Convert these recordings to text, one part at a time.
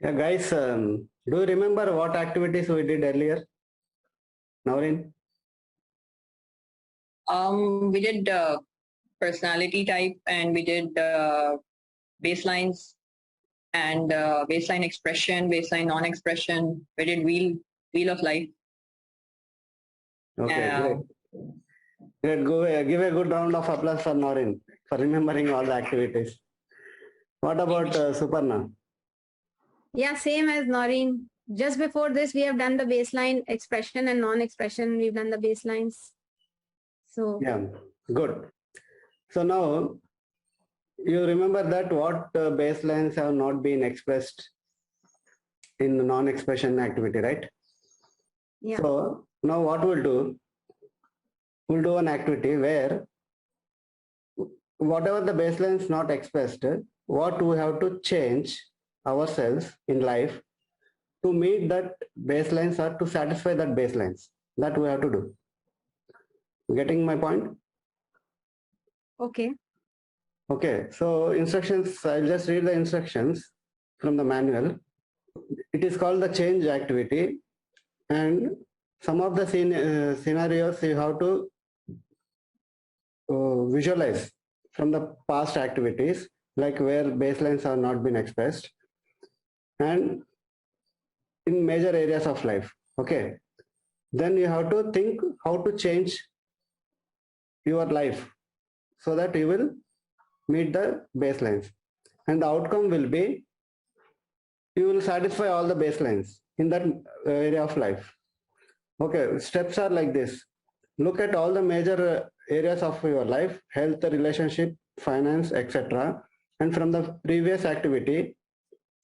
Yeah, guys, do you remember what activities we did earlier? Naurin? We did personality type, and we did baselines and baseline expression, baseline non-expression. We did wheel of life. Okay, great. Great. Give a good round of applause for Naurin for remembering all the activities. What about Suparna? Yeah, same as Noreen. Just before this, we have done the baseline expression and non-expression. We've done the baselines. So yeah, good. So now you remember that what baselines have not been expressed in the non-expression activity, right? Yeah. So now what we'll do an activity where whatever the baseline is not expressed, what we have to change ourselves in life to meet that baselines or to satisfy that baselines, that we have to do. Getting my point? Okay. Okay, so instructions, I'll just read the instructions from the manual. It is called the change activity, and some of the scenarios you have to visualize from the past activities, like where baselines have not been expressed, and in major areas of life. Okay, then you have to think how to change your life so that you will meet the baselines, and the outcome will be you will satisfy all the baselines in that area of life. Okay, steps are like this. Look at all the major areas of your life: health, relationship, finance, etc. And from the previous activity,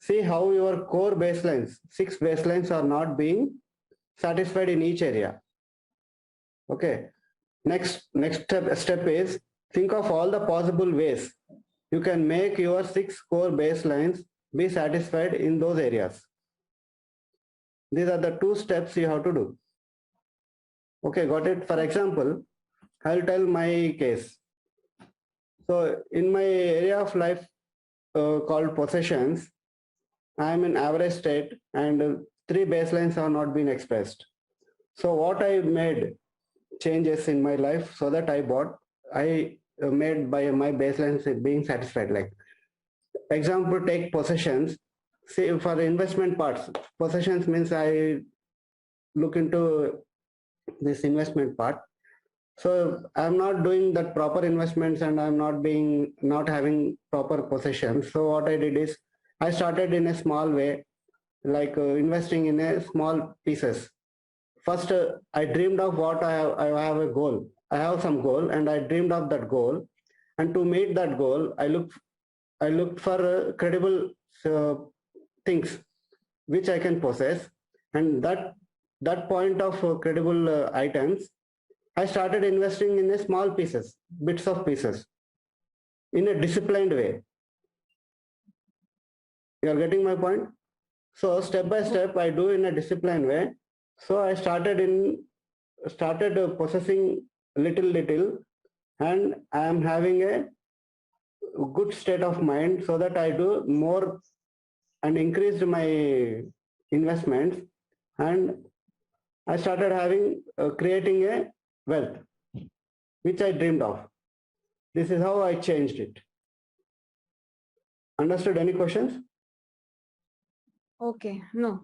see how your core baselines, 6 baselines, are not being satisfied in each area. Okay, next step is think of all the possible ways you can make your 6 core baselines be satisfied in those areas. These are the 2 steps you have to do. Okay, got it? For example, I'll tell my case. So in my area of life called possessions, I am in average state and 3 baselines have not been expressed. So what I made changes in my life so that I made by my baselines being satisfied. Like example, take possessions. See, for investment parts, possessions means I look into this investment part. So I'm not doing that proper investments and I'm not having proper possessions. So what I did is I started in a small way, like investing in a small pieces. First, I dreamed of what I have a goal. I have some goal and I dreamed of that goal. And to meet that goal, I looked for credible things which I can possess. And that point of credible items, I started investing in a small pieces, bits of pieces, in a disciplined way. You are getting my point? So step by step, I do in a disciplined way. So I started possessing little, and I am having a good state of mind so that I do more and increased my investments, and I started creating a wealth which I dreamed of. This is how I changed it. Understood? Any questions? Okay, no.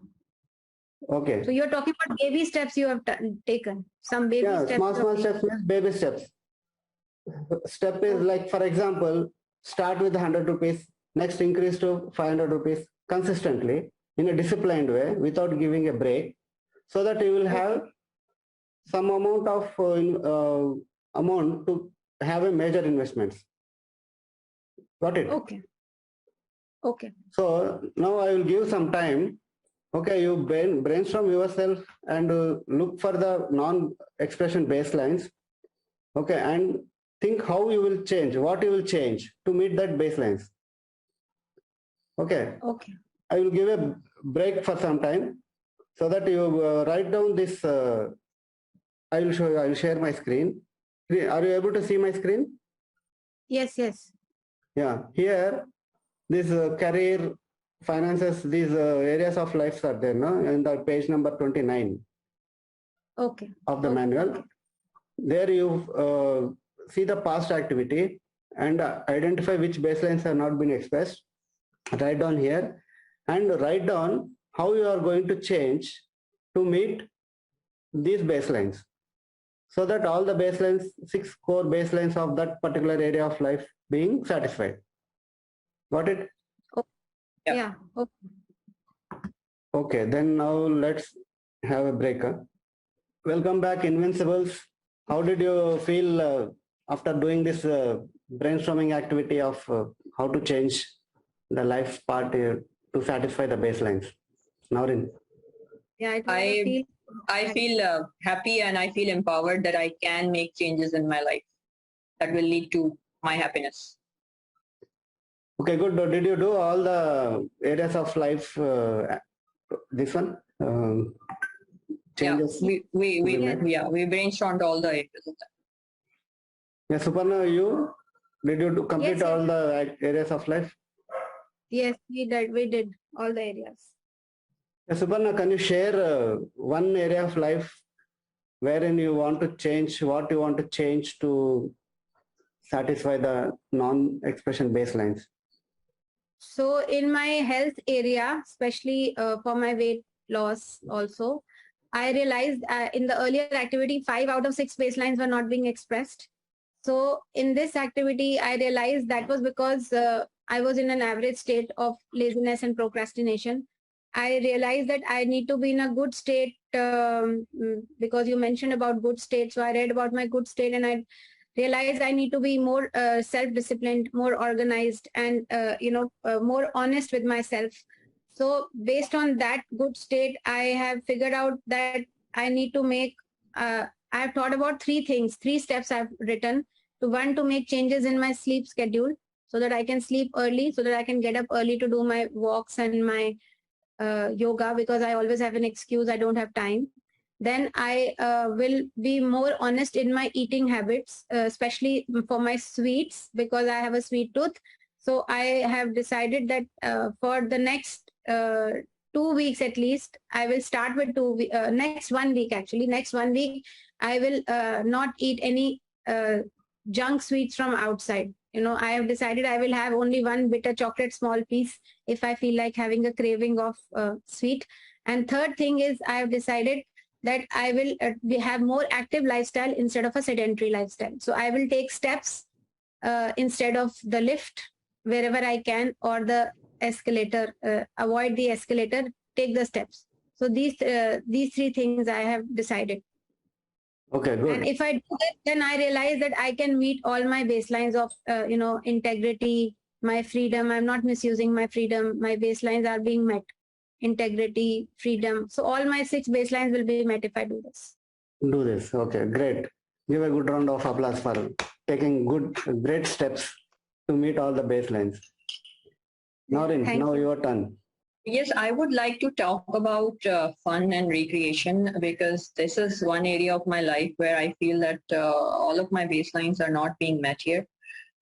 Okay. So you're talking about baby steps you have taken. Some baby steps. Small steps means baby steps. Step is like, for example, start with 100 rupees, next increase to 500 rupees consistently in a disciplined way without giving a break, so that you will have some amount of amount to have a major investments. Got it? Okay. Okay. So now I will give some time. Okay, you brainstorm yourself and look for the non-expression baselines. Okay, and think how you will change, what you will change to meet that baselines. Okay. Okay. I will give a break for some time so that you write down this. I will show you. I will share my screen. Are you able to see my screen? Yes. Yes. Yeah. Here, this career, finances, these areas of life are there, no? In the page number 29 Okay. of the manual. There you see the past activity and identify which baselines have not been expressed. Write down here and write down how you are going to change to meet these baselines, so that all the baselines, 6 core baselines of that particular area of life being satisfied. Got it? Yeah. Okay. Okay, then now let's have a break. Huh? Welcome back, Invincibles. How did you feel after doing this brainstorming activity of how to change the life part to satisfy the baselines? Naurin. Yeah, it was a feel. I feel happy and I feel empowered that I can make changes in my life that will lead to my happiness. Okay, good. Did you do all the areas of life? This one? Changes? Yeah, we brainstormed all the areas of that. Yeah, Suparna, you? Did you complete Yes, all the areas of life? Yes, we did. We did all the areas. Yeah, Suparna, can you share one area of life wherein you want to change, what you want to change to satisfy the non-expression baselines? So in my health area, especially for my weight loss also, I realized in the earlier activity, 5 out of 6 baselines were not being expressed. So in this activity, I realized that was because I was in an average state of laziness and procrastination. I realized that I need to be in a good state because you mentioned about good state. So I read about my good state and I realized I need to be more self-disciplined, more organized, and more honest with myself. So based on that good state, I have figured out that I need to make. I've thought about 3 things, 3 steps I've written. To one, to make changes in my sleep schedule so that I can sleep early, so that I can get up early to do my walks and my yoga, because I always have an excuse, I don't have time. Then I will be more honest in my eating habits, especially for my sweets, because I have a sweet tooth. So I have decided that for the next 2 weeks at least, I will start with next 1 week actually. Next 1 week, I will not eat any junk sweets from outside. I have decided I will have only one bitter chocolate small piece if I feel like having a craving of sweet. And third thing is, I have decided that I will have more active lifestyle instead of a sedentary lifestyle. So I will take steps instead of the lift wherever I can, or the escalator, avoid the escalator, take the steps. So these 3 things I have decided. Okay, good. And if I do that, then I realize that I can meet all my baselines of, integrity, my freedom. I'm not misusing my freedom. My baselines are being met. Integrity, freedom. So all my 6 baselines will be met if I do this. Do this. Okay, great. Give a good round of applause for taking great steps to meet all the baselines. Naurin, now your turn. Yes, I would like to talk about fun and recreation, because this is one area of my life where I feel that all of my baselines are not being met here.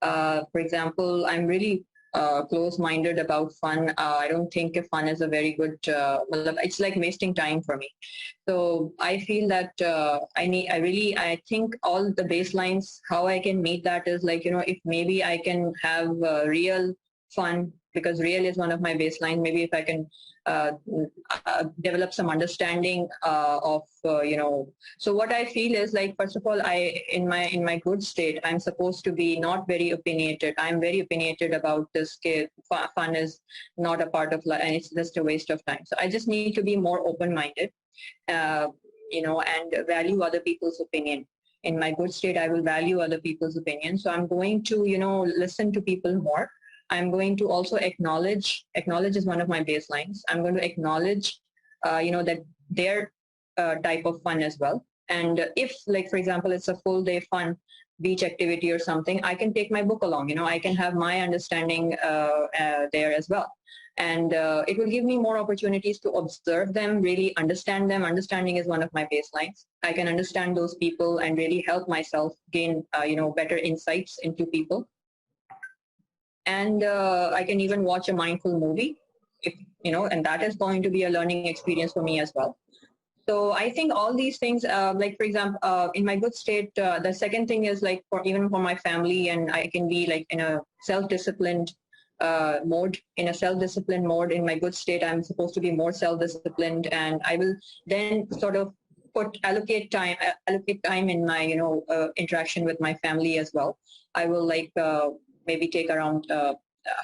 For example, I'm really close-minded about fun. I don't think fun is a very good, it's like wasting time for me. So I feel that I think all the baselines, how I can meet that is like, if maybe I can have real fun, because real is one of my baselines. Maybe if I can develop some understanding of, so what I feel is like, first of all, in my good state, I'm supposed to be not very opinionated. I'm very opinionated about this. Fun is not a part of life and it's just a waste of time. So I just need to be more open-minded, and value other people's opinion. In my good state, I will value other people's opinion. So I'm going to, listen to people more. I'm going to also acknowledge is one of my baselines. I'm going to acknowledge, that their type of fun as well. And if, like, for example, it's a full day fun beach activity or something, I can take my book along. I can have my understanding there as well. And it will give me more opportunities to observe them, really understand them. Understanding is one of my baselines. I can understand those people and really help myself gain, better insights into people. And I can even watch a mindful movie. if, and that is going to be a learning experience for me as well. So I think all these things, like for example, in my good state, the second thing is like even for my family, and I can be like in a self-disciplined mode. In a self-disciplined mode, in my good state, I'm supposed to be more self-disciplined, and I will then sort of allocate time in my interaction with my family as well. I will like maybe take around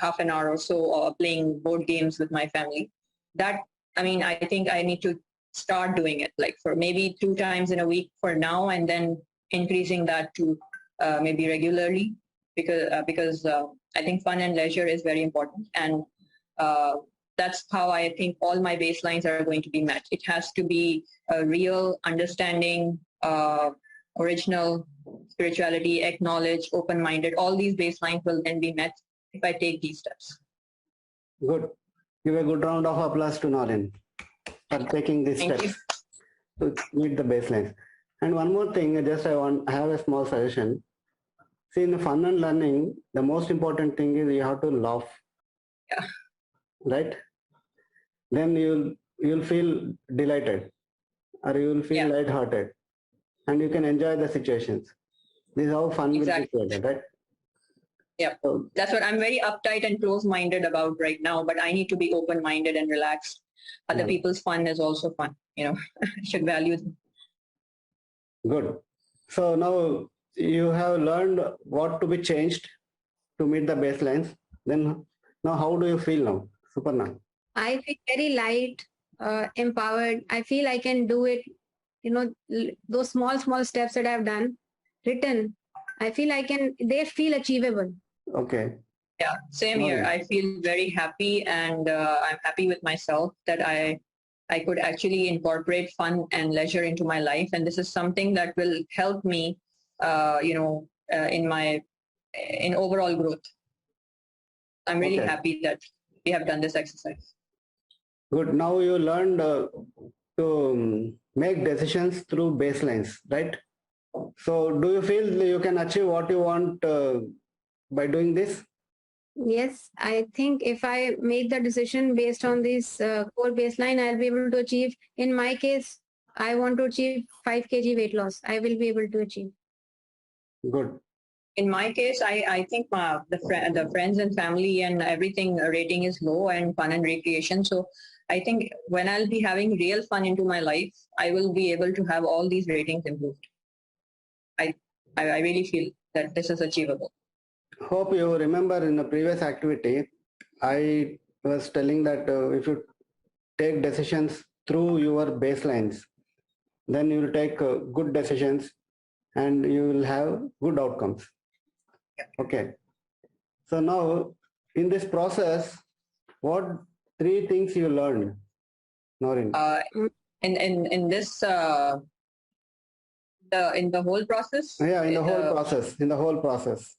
half an hour or so playing board games with my family. That, I mean, I think I need to start doing it like for maybe 2 times in a week for now, and then increasing that to maybe regularly, because I think fun and leisure is very important, and that's how I think all my baselines are going to be met. It has to be a real understanding, original spirituality, acknowledge, open-minded. All these baselines will then be met if I take these steps. Good. Give a good round of applause to Noreen for taking these Thank steps to meet the baselines. And one more thing, I have a small suggestion. See, in the fun and learning, the most important thing is you have to laugh. Yeah. Right? Then you'll feel delighted, or you will feel lighthearted, and you can enjoy the situations. This is how fun will be created, right? Yeah, so that's what I'm very uptight and close-minded about right now, but I need to be open-minded and relaxed. Other people's fun is also fun, I should value them. Good. So now you have learned what to be changed to meet the baselines. Then now how do you feel now, Suparna? I feel very light, empowered. I feel I can do it. Those small steps that I've done, written, I feel they feel achievable. Okay. Yeah, same here. I feel very happy, and I'm happy with myself that I could actually incorporate fun and leisure into my life. And this is something that will help me, in overall growth. I'm really happy that we have done this exercise. Good. Now you learned to make decisions through baselines, right? So do you feel you can achieve what you want by doing this? Yes, I think if I make the decision based on this core baseline, I'll be able to achieve. In my case, I want to achieve 5 kg weight loss. I will be able to achieve. Good. In my case, I think the friends and family and everything rating is low, and fun and recreation. So I think when I'll be having real fun into my life, I will be able to have all these ratings improved. I really feel that this is achievable. Hope you remember in the previous activity, I was telling that if you take decisions through your baselines, then you will take good decisions and you will have good outcomes. Okay. So now in this process, what 3 things you learned, Noreen? In this in the whole process? Yeah, in the whole process.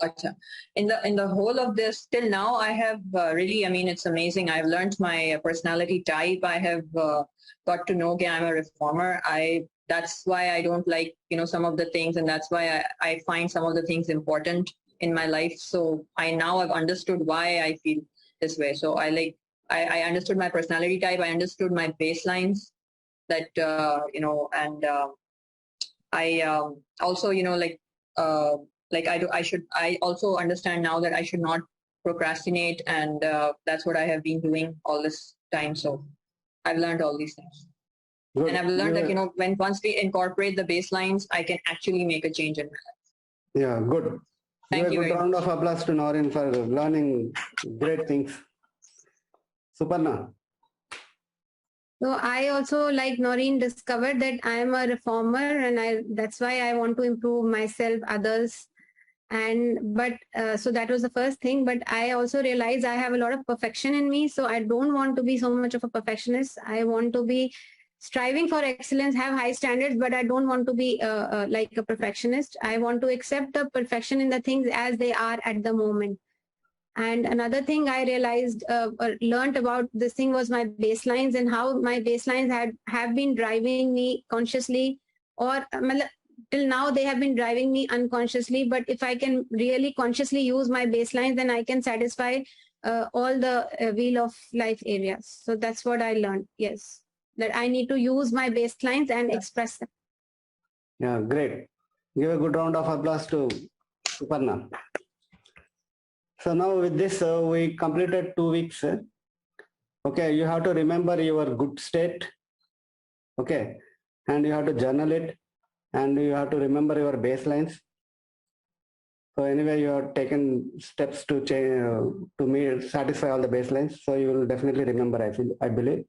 Gotcha. In the whole of this till now, I have really, I mean, it's amazing. I've learned my personality type. I have got to know that I'm a reformer. That's why I don't like, some of the things, and that's why I find some of the things important in my life. So now I've understood why I feel this way. So I understood my personality type. I understood my baselines that, and I also, I also understand now that I should not procrastinate, and that's what I have been doing all this time. So I've learned all these things. Good. And I've learned that, once we incorporate the baselines, I can actually make a change in my life. Yeah, good. Thank you. A good round of applause to Noreen for learning great things. Suparna. So I also, like Noreen, discovered that I am a reformer, and that's why I want to improve myself, others. So that was the first thing. But I also realized I have a lot of perfection in me. So I don't want to be so much of a perfectionist. I want to be striving for excellence, have high standards, but I don't want to be like a perfectionist. I want to accept the perfection in the things as they are at the moment. And another thing I realized, learned about this thing was my baselines, and how my baselines have been driving me consciously, or till now they have been driving me unconsciously. But if I can really consciously use my baselines, then I can satisfy all the wheel of life areas. So that's what I learned. Yes, that I need to use my baselines and express them. Yeah, great. Give a good round of applause to Suparna. So now with this, we completed 2 weeks. Okay, you have to remember your good state. Okay, and you have to journal it, and you have to remember your baselines. So anyway, you have taken steps to change to satisfy all the baselines. So you will definitely remember, I believe.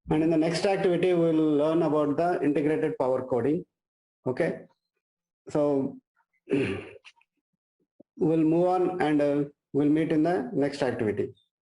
And in the next activity, we will learn about the integrated power coding. Okay, so we'll move on and we'll meet in the next activity.